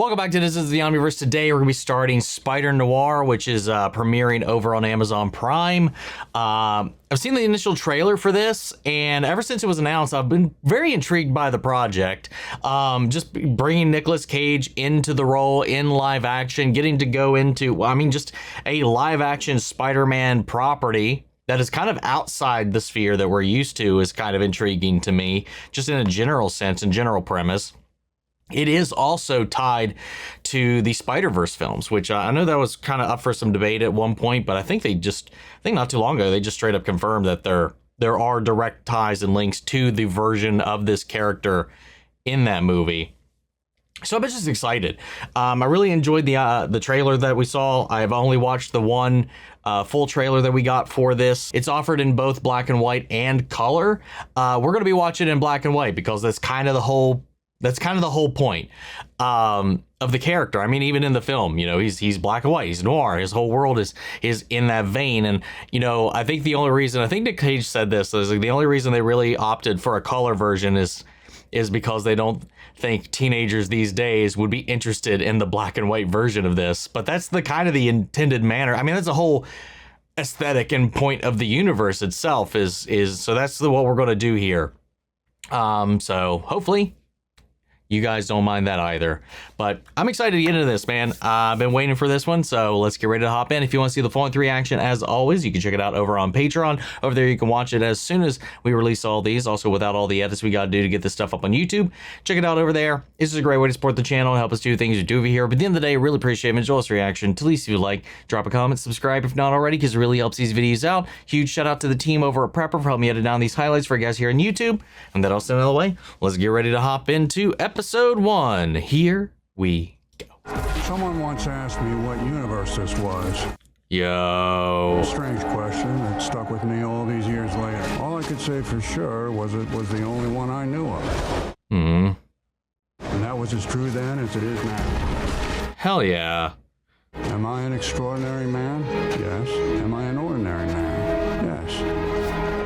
Welcome back to This Is the Omniverse. Today we're going to be starting Spider-Noir, which is premiering over on Amazon Prime. I've seen the initial trailer for this, and ever since it was announced, I've been very intrigued by the project. Just bringing Nicolas Cage into the role in live action, getting to go into, just a live action Spider-Man property that is kind of outside the sphere that we're used to is kind of intriguing to me, just in a general sense and general premise. It is also tied to the Spider-Verse films, which I know that was kind of up for some debate at one point, but I think not too long ago, they just straight up confirmed that there are direct ties and links to the version of this character in that movie. So I'm just excited. I really enjoyed the trailer that we saw. I've only watched the one full trailer that we got for this. It's offered in both black and white and color. We're going to be watching it in black and white because that's kind of the whole point of the character. I mean, even in the film, he's black and white, he's noir. His whole world is in that vein. And, I think the only reason, I think Nick Cage said this, is like the only reason they really opted for a color version is because they don't think teenagers these days would be interested in the black and white version of this. But that's the kind of the intended manner. I mean, that's a whole aesthetic and point of the universe itself is so that's what we're going to do here. So hopefully you guys don't mind that either. But I'm excited to get into this, man. I've been waiting for this one, so let's get ready to hop in. If you want to see the full-length reaction, as always, you can check it out over on Patreon. Over there, you can watch it as soon as we release all these. Also, without all the edits we got to do to get this stuff up on YouTube. Check it out over there. This is a great way to support the channel and help us do things we do over here. But at the end of the day, I really appreciate Joel's reaction. To least if you like, drop a comment, subscribe if not already, because it really helps these videos out. Huge shout out to the team over at Prepper for helping me edit down these highlights for you guys here on YouTube. And that all said out of the way, let's get ready to hop into episode 1. Here we go. Someone once asked me what universe this was. Yo. A strange question that stuck with me all these years later. All I could say for sure was it was the only one I knew of. And that was as true then as it is now. Hell yeah. Am I an extraordinary man? Yes. Am I an ordinary man? Yes.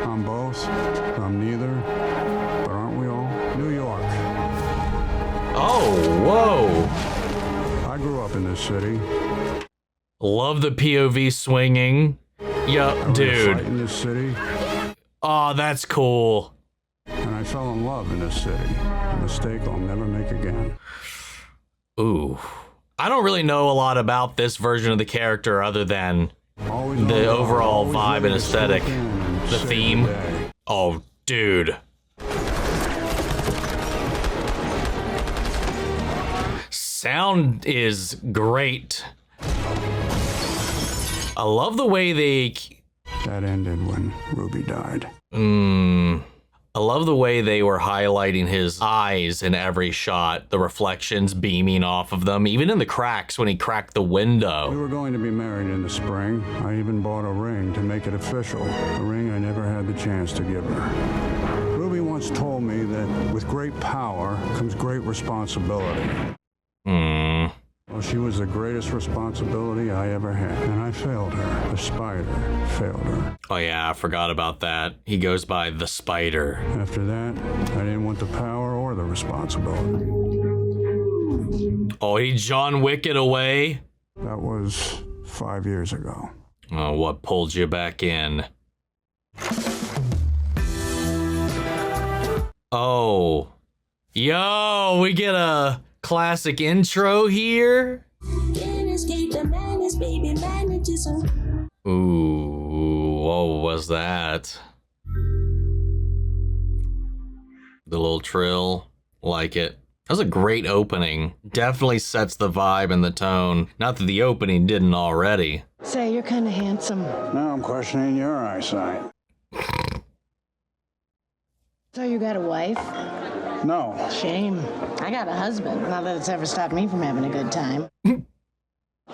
I'm both. I'm neither. But aren't we all? New York. Oh, whoa. I grew up in this city. Love the POV swinging. Yup, dude. In this city. Oh, that's cool. And I fell in love in this city. A mistake I'll never make again. Ooh. I don't really know a lot about this version of the character other than the overall vibe and aesthetic. The theme. Oh, dude. Sound is great. I love the way That ended when Ruby died. I love the way they were highlighting his eyes in every shot, the reflections beaming off of them, even in the cracks when he cracked the window. We were going to be married in the spring. I even bought a ring to make it official, a ring I never had the chance to give her. Ruby once told me that with great power comes great responsibility. Well, she was the greatest responsibility I ever had, and I failed her. The spider failed her. Oh yeah, I forgot about that. He goes by the Spider. After that, I didn't want the power or the responsibility. Oh, he John Wick it away? That was 5 years ago. Oh, what pulled you back in? Oh. Yo, we get a classic intro here. Ooh, what was that? The little trill, like it. That was a great opening. Definitely sets the vibe and the tone. Not that the opening didn't already. Say, you're kind of handsome. Now I'm questioning your eyesight. So you got a wife? No. Shame. I got a husband. Not that it's ever stopped me from having a good time. You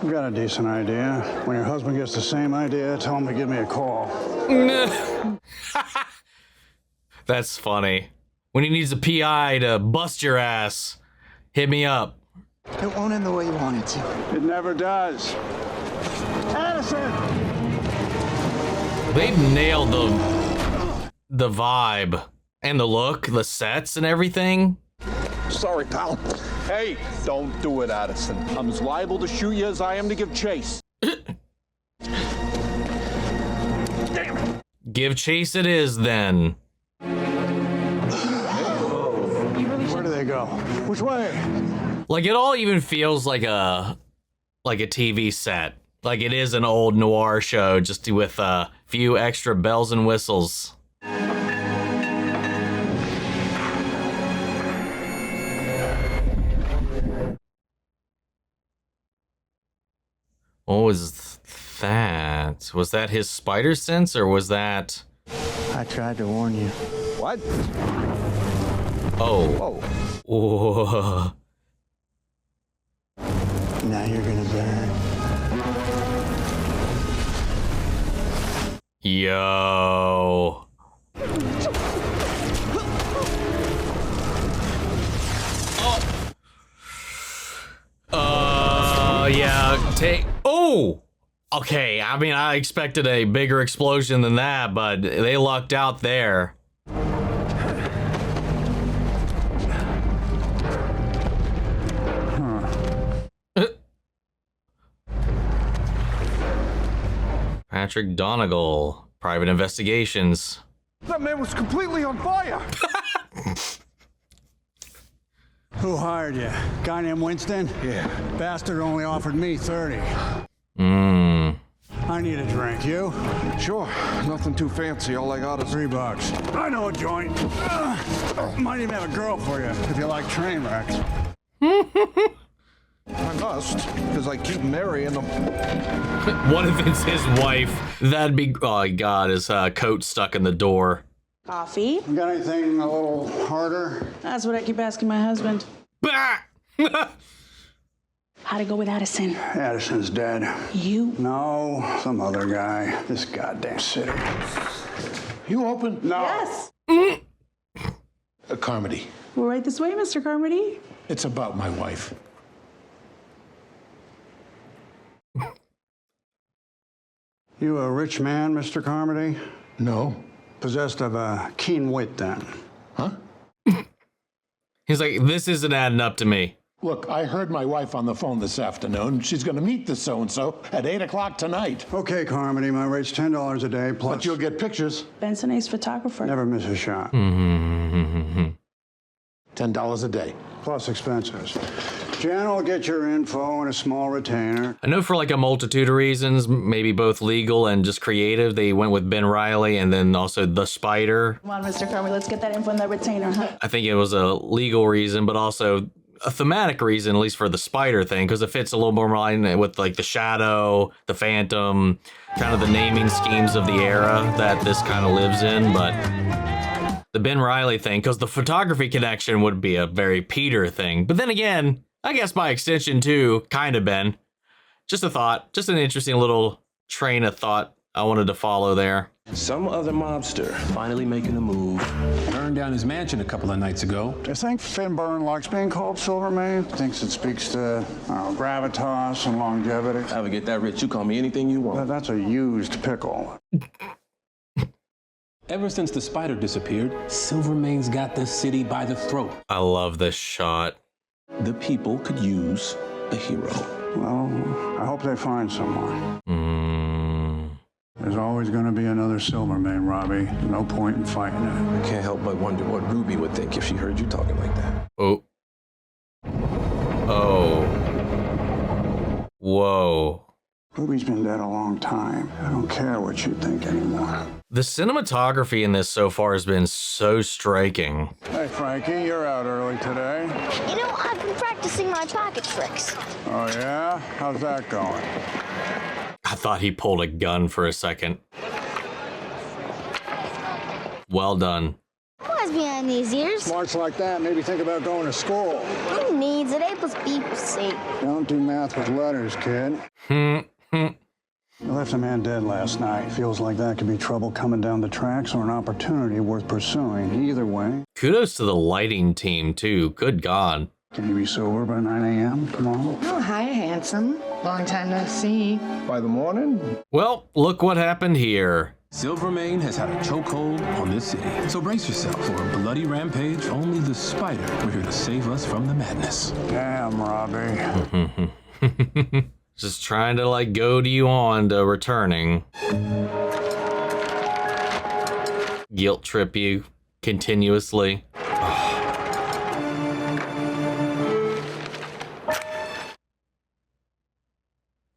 got a decent idea. When your husband gets the same idea, tell him to give me a call. That's funny. When he needs a PI to bust your ass, hit me up. It won't end the way you want it to. It never does. Addison! They've nailed the vibe and the look, the sets and everything. Sorry, pal. Hey, don't do it, Addison. I'm as liable to shoot you as I am to give chase. Damn it. Give chase it is then. Where do they go? Which way? Like it all even feels like a TV set. Like it is an old noir show, just with a few extra bells and whistles. What was that? Was that his spider sense, or was that... I tried to warn you. What? Oh. Whoa. Whoa. Now you're gonna burn. Yo. Yeah, take... Oh! Okay, I mean, I expected a bigger explosion than that, but they lucked out there. Patrick Donegal, Private Investigations. That man was completely on fire. Who hired you? Guy named Winston? Yeah. Bastard only offered me 30. I need a drink. You? Sure. Nothing too fancy. All I got is $3. I know a joint. Might even have a girl for you if you like train wrecks. I must, because I keep marrying them. What if it's his wife? That'd be... Oh, God, his coat stuck in the door. Coffee? You got anything a little harder? That's what I keep asking my husband. Bah! How'd it go with Addison? Addison's dead. You? No, some other guy. This goddamn city. You open? No. Yes. Carmody. Well, right this way, Mr. Carmody. It's about my wife. You a rich man, Mr. Carmody? No. Possessed of a keen wit, then. Huh? He's like, this isn't adding up to me. Look, I heard my wife on the phone this afternoon. She's going to meet this so-and-so at 8 o'clock tonight. Okay, Carmody, my rate's $10 a day, plus... But you'll get pictures. Benson Ace photographer. Never miss a shot. $10 a day. Plus expenses. Jan will get your info and a small retainer. I know for like a multitude of reasons, maybe both legal and just creative, they went with Ben Reilly and then also the Spider. Come on, Mr. Carmody, let's get that info in that retainer, huh? I think it was a legal reason, but also a thematic reason, at least for the Spider thing, because it fits a little more in line with like the Shadow, the Phantom, kind of the naming schemes of the era that this kind of lives in. But the Ben Reilly thing, because the photography connection would be a very Peter thing. But then again, I guess by extension too, kind of Ben. Just a thought, just an interesting little train of thought I wanted to follow there. Some other mobster finally making a move. Burned down his mansion a couple of nights ago. Do you think Finburn likes being called Silvermane? Thinks it speaks to gravitas and longevity? If I ever get that rich, you call me anything you want. That's a used pickle. Ever since the spider disappeared, Silvermane's got this city by the throat. I love this shot. The people could use a hero. Well, I hope they find someone. There's always going to be another Silvermane, Robbie. No point in fighting it. I can't help but wonder what Ruby would think if she heard you talking like that. Oh. Oh. Whoa. Ruby's been dead a long time. I don't care what you think anymore. The cinematography in this so far has been so striking. Hey, Frankie, you're out early today. You know, I've been practicing my pocket tricks. Oh, yeah? How's that going? I thought he pulled a gun for a second. Well done. What's behind these ears? Smarts like that, maybe think about going to school. Who needs it? A plus B plus C. Don't do math with letters, kid. You left a man dead last night. Feels like that could be trouble coming down the tracks or an opportunity worth pursuing. Either way. Kudos to the lighting team, too. Good God. Can you be sober by 9 a.m. tomorrow? Oh, hi, handsome. Long time no see. By the morning? Well, look what happened here. Silvermane has had a chokehold on this city. So brace yourself for a bloody rampage. Only the Spider we're here to save us from the madness. Damn, Robbie. Just trying to like goad you on to returning. Guilt trip you continuously.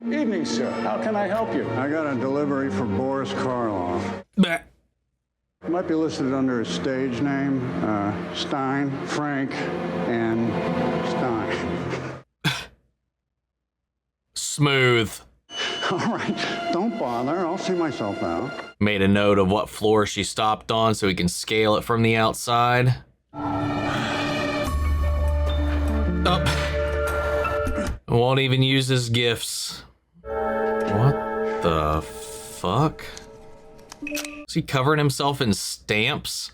Evening, sir. How can I help you? I got a delivery for Boris Karloff. Bleh. It might be listed under his stage name, Stein, Frank, and Stein. Smooth. All right, don't bother. I'll see myself out. Made a note of what floor she stopped on so he can scale it from the outside. Won't even use his gifts. What the fuck? Is he covering himself in stamps?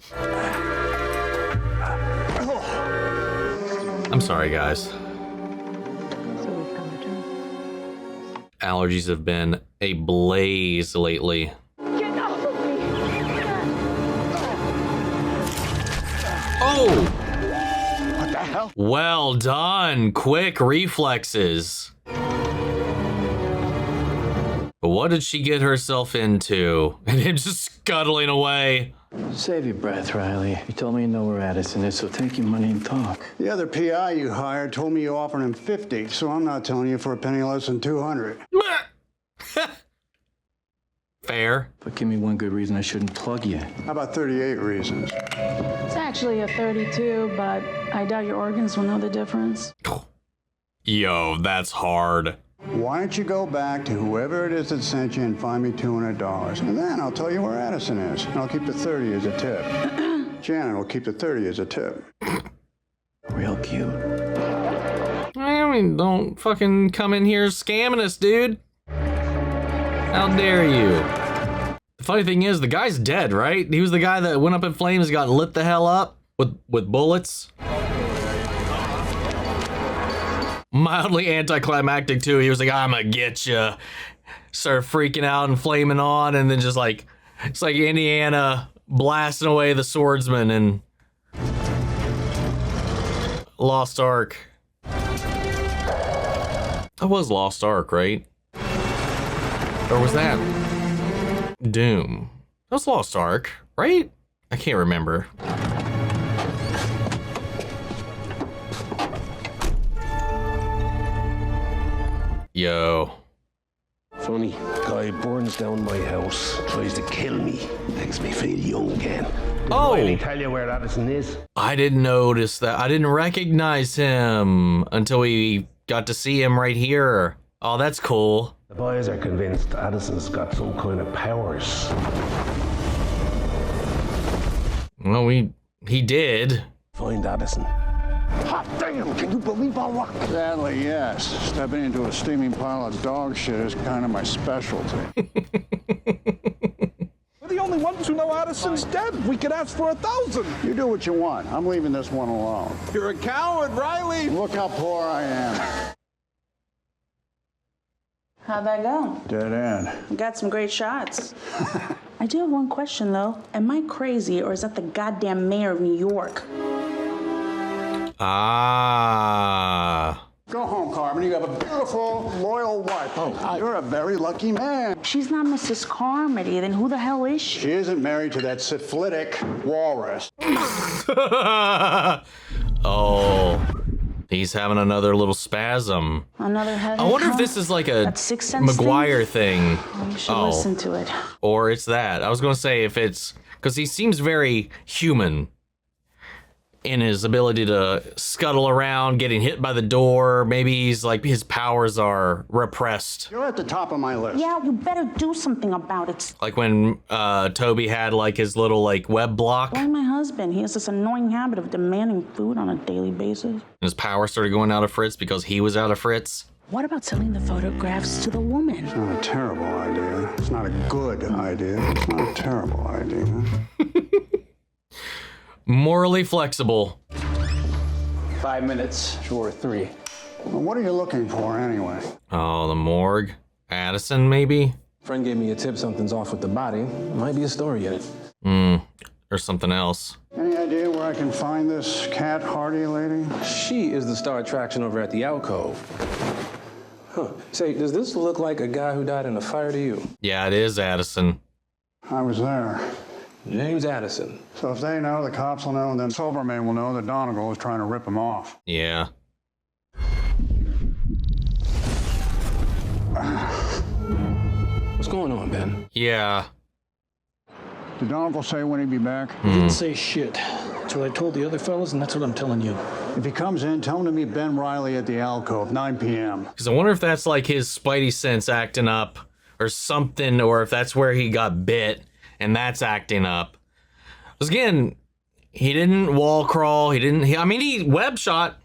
I'm sorry, guys. Allergies have been a blaze lately. Get off of me! Oh! What the hell? Well done. Quick reflexes. But what did she get herself into? And him just scuttling away. Save your breath, Riley. You told me you know where Addison is, so take your money and talk. The other PI you hired told me you offered him 50, so I'm not telling you for a penny less than 200. Fair. But give me one good reason I shouldn't plug you. How about 38 reasons? It's actually a 32, but I doubt your organs will know the difference. Yo, that's hard. Why don't you go back to whoever it is that sent you and find me $200, and then I'll tell you where Addison is, and I'll keep the 30 as a tip. Janet will keep the 30 as a tip. Real cute. I mean, don't fucking come in here scamming us, dude. How dare you? The funny thing is, the guy's dead, right? He was the guy that went up in flames and got lit the hell up with bullets. Mildly anticlimactic too. He was like, "I'm gonna get you." Started freaking out and flaming on, and then just like, it's like Indiana blasting away the swordsman and Lost Ark. That was Lost Ark, right? Or was that Doom? That was Lost Ark, right? I can't remember. Yo. Funny, guy burns down my house, tries to kill me, makes me feel young again. Oh! Did I tell you where Addison is? I didn't notice that. I didn't recognize him until we got to see him right here. Oh, that's cool. The boys are convinced Addison's got some kind of powers. Well, he did. Find Addison. Hot damn, can you believe all that? Sadly, yes. Stepping into a steaming pile of dog shit is kind of my specialty. We're the only ones who know Addison's dead. We could ask for 1,000. You do what you want. I'm leaving this one alone. You're a coward, Riley. Look how poor I am. How'd that go? Dead end. You got some great shots. I do have one question, though. Am I crazy, or is that the goddamn mayor of New York? Ah. Go home, Carmen. You have a beautiful, loyal wife. Oh, you're a very lucky man. She's not Mrs. Carmody. Then who the hell is she? She isn't married to that syphilitic walrus. Oh. He's having another little spasm. Another headache. I wonder if huh? this is like a That Sixth Sense McGuire thing? thing. You should listen to it. Or it's that. I was going to say if it's... Because he seems very human in his ability to scuttle around, getting hit by the door. Maybe he's like, his powers are repressed. You're at the top of my list. Yeah, you better do something about it. Like when Toby had like his little like web block. Like my husband, he has this annoying habit of demanding food on a daily basis. And his power started going out of Fritz because he was out of Fritz. What about selling the photographs to the woman? It's not a terrible idea. It's not a good idea. It's not a terrible idea. Morally flexible. 5 minutes, sure, 3. Well, what are you looking for anyway? Oh, the morgue. Addison, maybe? Friend gave me a tip something's off with the body. Might be a story in it. Or something else. Any idea where I can find this Cat Hardy lady? She is the star attraction over at the alcove. Huh. Say, does this look like a guy who died in a fire to you? Yeah, it is Addison. I was there. James Addison. So if they know, the cops will know, and then Silverman will know that Donegal is trying to rip him off. Yeah. What's going on, Ben? Yeah. Did Donegal say when he'd be back? He didn't say shit. That's what I told the other fellas, and that's what I'm telling you. If he comes in, tell him to meet Ben Riley at the alcove, 9 p.m. Because I wonder if that's like his spidey sense acting up or something, or if that's where he got bit and that's acting up. Because again, he didn't wall crawl. He web shot.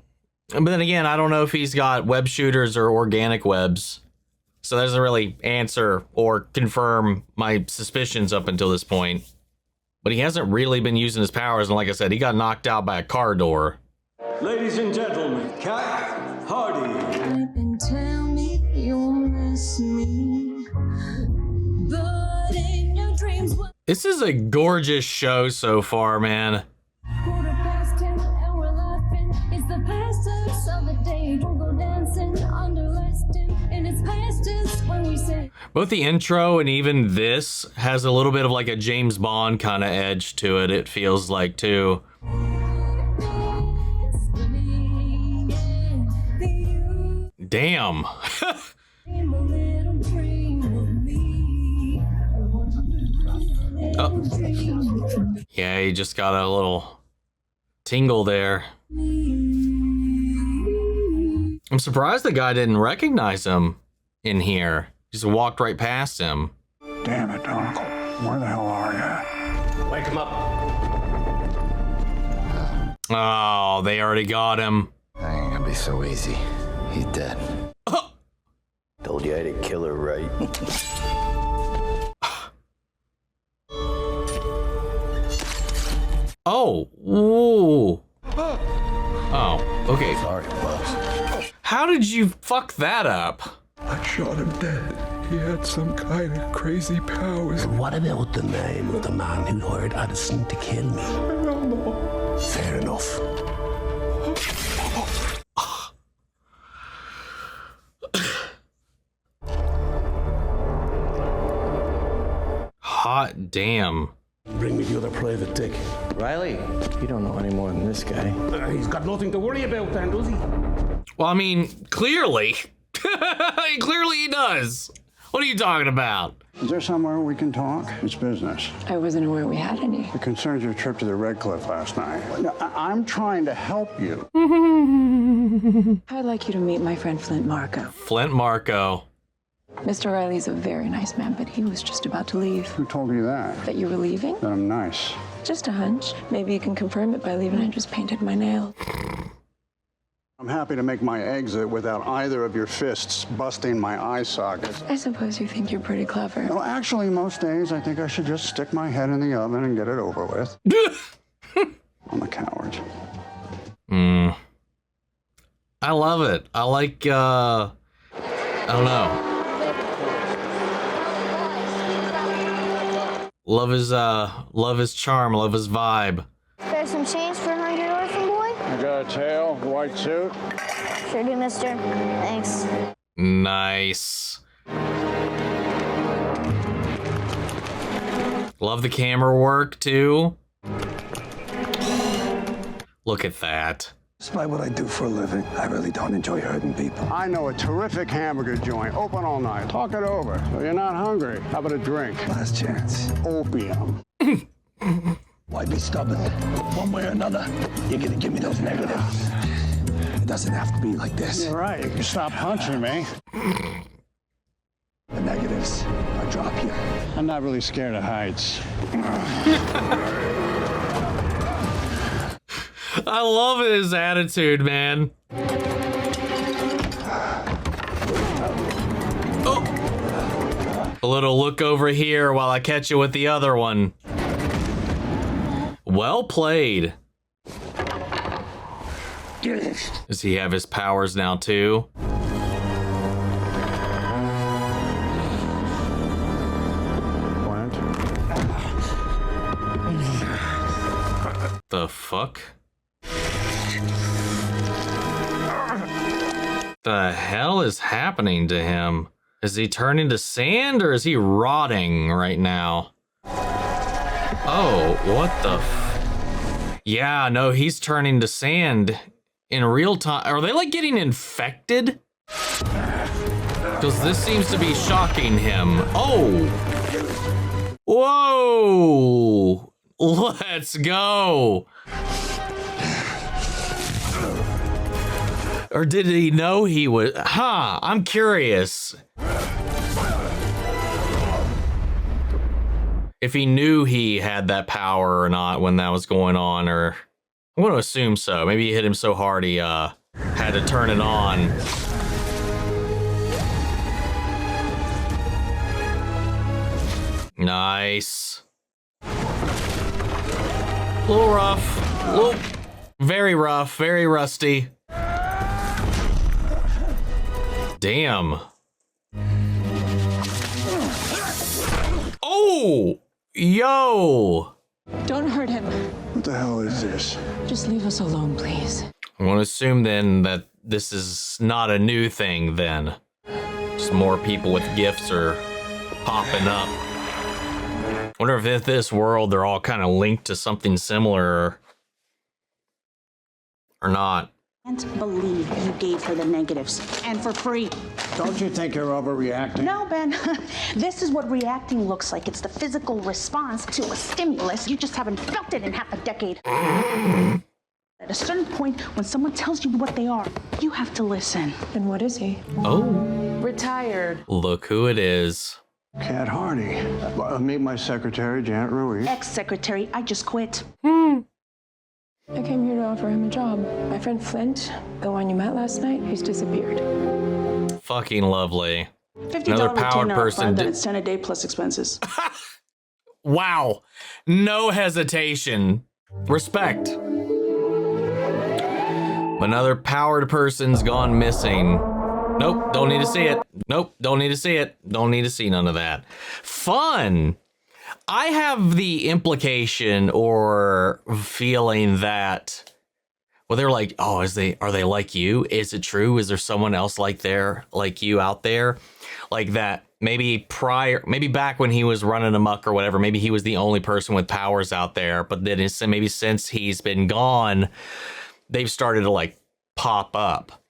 But then again, I don't know if he's got web shooters or organic webs. So that doesn't really answer or confirm my suspicions up until this point. But he hasn't really been using his powers. And like I said, he got knocked out by a car door. Ladies and gentlemen, Cat Hardy. Tell me you'll miss me, but in your dreams. This is a gorgeous show so far, man. Both the intro and even this has a little bit of like a James Bond kind of edge to it, it feels like, too. Damn. Oh. Yeah, he just got a little tingle there. I'm surprised the guy didn't recognize him in here. Just walked right past him. Damn it, Donegal. Where the hell are you? Wake him up. Oh, they already got him. That ain't gonna be so easy. He's dead. Told you I had a killer, right? Oh, ooh. Oh, okay. Sorry, boss. How did you fuck that up? I shot him dead. He had some kind of crazy powers. What about the name of the man who hired Addison to kill me? I don't know. Fair enough. Hot damn. Bring me the other private dick. Riley, you don't know any more than this guy. He's got nothing to worry about then, does he? Well, I mean, clearly. Clearly he does. What are you talking about? Is there somewhere we can talk? It's business. I wasn't aware we had any. It concerns your trip to the Red Cliff last night. No, I'm trying to help you. I'd like you to meet my friend Flint Marco. Flint Marco. Mr. Riley's a very nice man, but he was just about to leave. Who told you that? That you were leaving? That I'm nice. Just a hunch. Maybe you can confirm it by leaving. I just painted my nail. I'm happy to make my exit without either of your fists busting my eye sockets. I suppose you think you're pretty clever. No, actually, most days I think I should just stick my head in the oven and get it over with. I'm a coward. I love it. I like, I don't know. Love his charm, love his vibe. Got some change for $100, orphan boy? I got a tail, white suit. Sure do, mister. Thanks. Nice. Love the camera work, too. Look at that. Despite what I do for a living, I really don't enjoy hurting people. I know a terrific hamburger joint, open all night. Talk it over. So you're not hungry. How about a drink? Last chance. Opium. Why be stubborn? One way or another, you're gonna give me those negatives. It doesn't have to be like this. You're right. You can stop punching me. The negatives, I drop you. I'm not really scared of heights. I love his attitude, man. Oh. A little look over here while I catch you with the other one. Well played. Does he have his powers now, too? the fuck? The hell is happening to him? Is he turning to sand or is he rotting right now? Oh, what the yeah, no, he's turning to sand in real time. Are they like getting infected? Because this seems to be shocking him. Oh! Whoa! Let's go! Or did he know he was? I'm curious. If he knew he had that power or not when that was going on, or I'm going to assume so. Maybe he hit him so hard he had to turn it on. Nice. A little rough. Very rough. Very rusty. Damn. Oh! Yo! Don't hurt him. What the hell is this? Just leave us alone, please. I want to assume then that this is not a new thing then. Just more people with gifts are popping up. Wonder if in this world they're all kind of linked to something similar or not. I can't believe you gave her the negatives, and for free. Don't you think you're overreacting? No, Ben. This is what reacting looks like. It's the physical response to a stimulus. You just haven't felt it in half a decade. At a certain point, when someone tells you what they are, you have to listen. And what is he? Oh. Retired. Look who it is. Cat Hardy. Meet my secretary, Janet Ruiz. Ex-secretary, I just quit. I came here to offer him a job. My friend Flint, the one you met last night, he's disappeared. Fucking lovely. $50 Another powered person. It's 10 a day plus expenses. Wow. No hesitation. Respect. Another powered person's gone missing. Nope, don't need to see it. Nope, don't need to see it. Don't need to see none of that. Fun. I have the implication or feeling that, well, they're like, oh, are they like you? Is it true? Is there someone else like you out there? Like that maybe back when he was running amok or whatever, maybe he was the only person with powers out there, but then maybe since he's been gone, they've started to like pop up.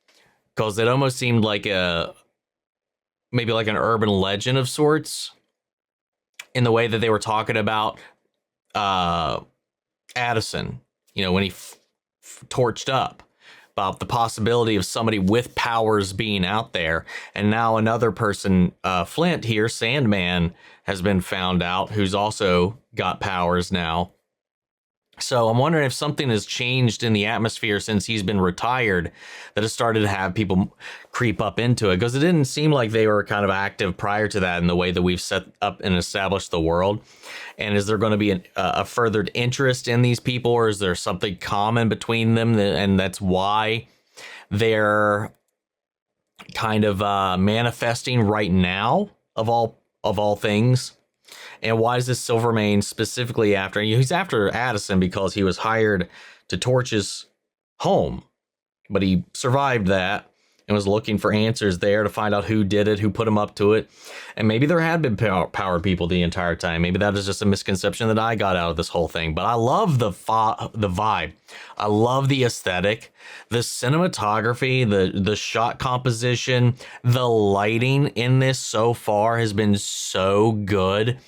Because it almost seemed like maybe like an urban legend of sorts in the way that they were talking about Addison, when he torched up, about the possibility of somebody with powers being out there. And now another person, Flint here, Sandman, has been found out, who's also got powers now. So I'm wondering if something has changed in the atmosphere since he's been retired that has started to have people creep up into it, because it didn't seem like they were kind of active prior to that in the way that we've set up and established the world. And is there going to be a furthered interest in these people, or is there something common between them and that's why they're kind of manifesting right now of all things? And why is this Silvermane specifically after? He's after Addison because he was hired to torch his home, but he survived that and was looking for answers there to find out who did it, who put him up to it. And maybe there had been powered people the entire time. Maybe that is just a misconception that I got out of this whole thing. But I love the vibe. I love the aesthetic, the cinematography, the shot composition, the lighting in this so far has been so good,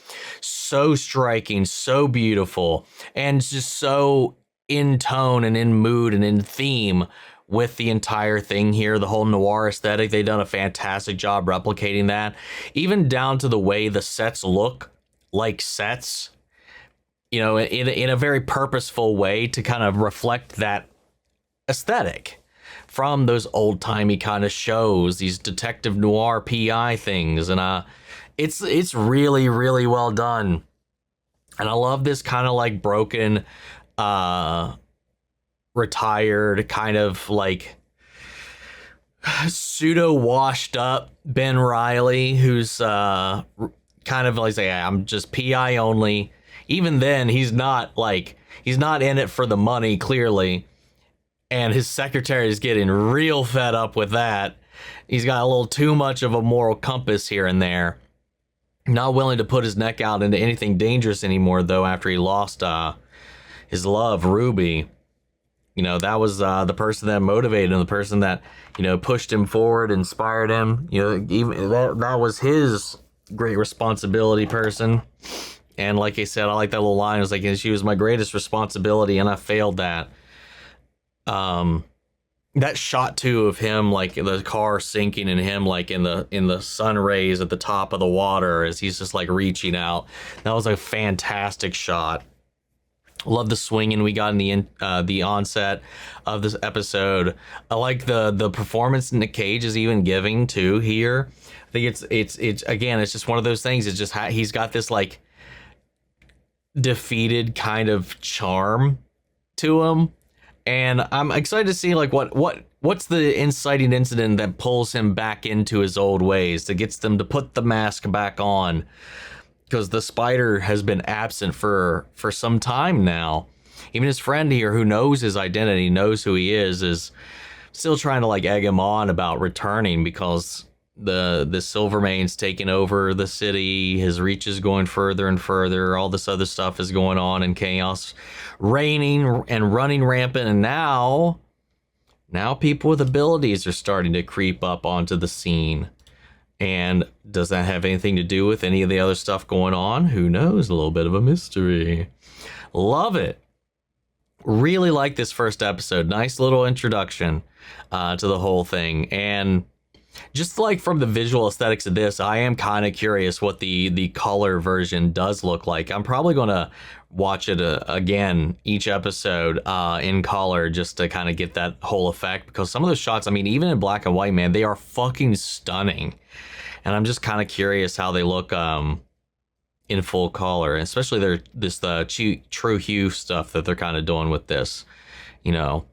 so striking, so beautiful, and just so in tone and in mood and in theme with the entire thing here, the whole noir aesthetic. They've done a fantastic job replicating that, even down to the way the sets look like sets, in a very purposeful way to kind of reflect that aesthetic from those old-timey kind of shows, these detective noir PI things. And it's really, really well done. And I love this kind of like broken, retired, kind of like pseudo washed up Ben Reilly, who's kind of like, say, I'm just PI only. Even then, he's not like He's not in it for the money, clearly. And his secretary is getting real fed up with that. He's got a little too much of a moral compass here and there. Not willing to put his neck out into anything dangerous anymore, though, after he lost his love, Ruby. You know, that was the person that motivated him, the person that, you know, pushed him forward, inspired him. You know, even that was his great responsibility person. And like I said, I like that little line. It was like, she was my greatest responsibility, and I failed that. That shot too of him, like the car sinking and him like in the sun rays at the top of the water as he's just like reaching out. That was a fantastic shot. Love the swinging we got in the onset of this episode. I like the performance Nick Cage is even giving too here. I think it's again, it's just one of those things. It's just he's got this like defeated kind of charm to him. And I'm excited to see like what's the inciting incident that pulls him back into his old ways, that gets them to put the mask back on, because the Spider has been absent for some time now. Even his friend here, who knows his identity, knows who he is still trying to like egg him on about returning, because the Silvermane's taking over the city. His reach is going further and further. All this other stuff is going on, and chaos reigning and running rampant. And now people with abilities are starting to creep up onto the scene. And does that have anything to do with any of the other stuff going on? Who knows? A little bit of a mystery. Love it. Really like this first episode. Nice little introduction to the whole thing. And just like from the visual aesthetics of this, I am kind of curious what the color version does look like. I'm probably going to watch it again, each episode in color, just to kind of get that whole effect. Because some of those shots, I mean, even in black and white, man, they are fucking stunning. And I'm just kind of curious how they look in full color, and especially this true hue stuff that they're kind of doing with this, you know.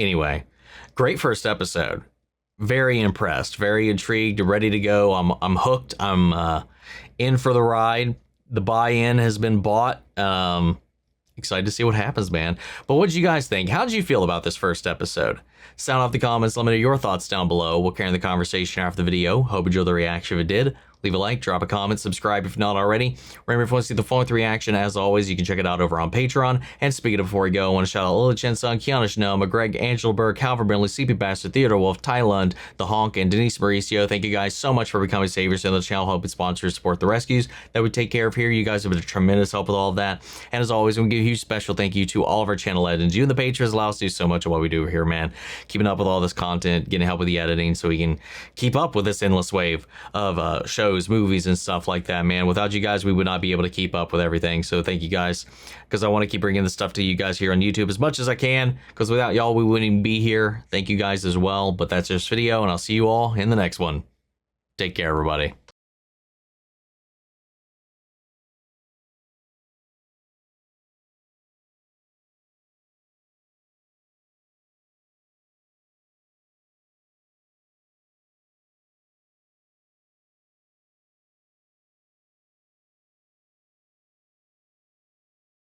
Anyway, great first episode. Very impressed, very intrigued, ready to go. I'm hooked. I'm in for the ride. The buy-in has been bought. Excited to see what happens, man. But what did you guys think? How did you feel about this first episode? Sound off the comments. Let me know your thoughts down below. We'll carry on the conversation after the video. Hope you enjoyed the reaction. If it did, leave a like, drop a comment, subscribe if not already. Remember, if you want to see the full reaction, as always, you can check it out over on Patreon. And speaking of before we go, I want to shout out Lily Chen Sung, Kiana Chanel, McGreg, Angela Berg, Calvin Brindley, CP Bastard, Theodore Wolf, Ty Lund, The Honk, and Denise Mauricio. Thank you guys so much for becoming saviors in the channel, helping sponsors support the rescues that we take care of here. You guys have been a tremendous help with all of that. And as always, we give a huge special thank you to all of our channel legends. You and the patrons allow us to do so much of what we do here, man. Keeping up with all this content, getting help with the editing so we can keep up with this endless wave of shows, movies, and stuff like that, man. Without you guys, we would not be able to keep up with everything. So thank you guys, because I want to keep bringing this stuff to you guys here on YouTube as much as I can, because without y'all, we wouldn't even be here. Thank you guys as well. But that's this video, and I'll see you all in the next one. Take care, everybody.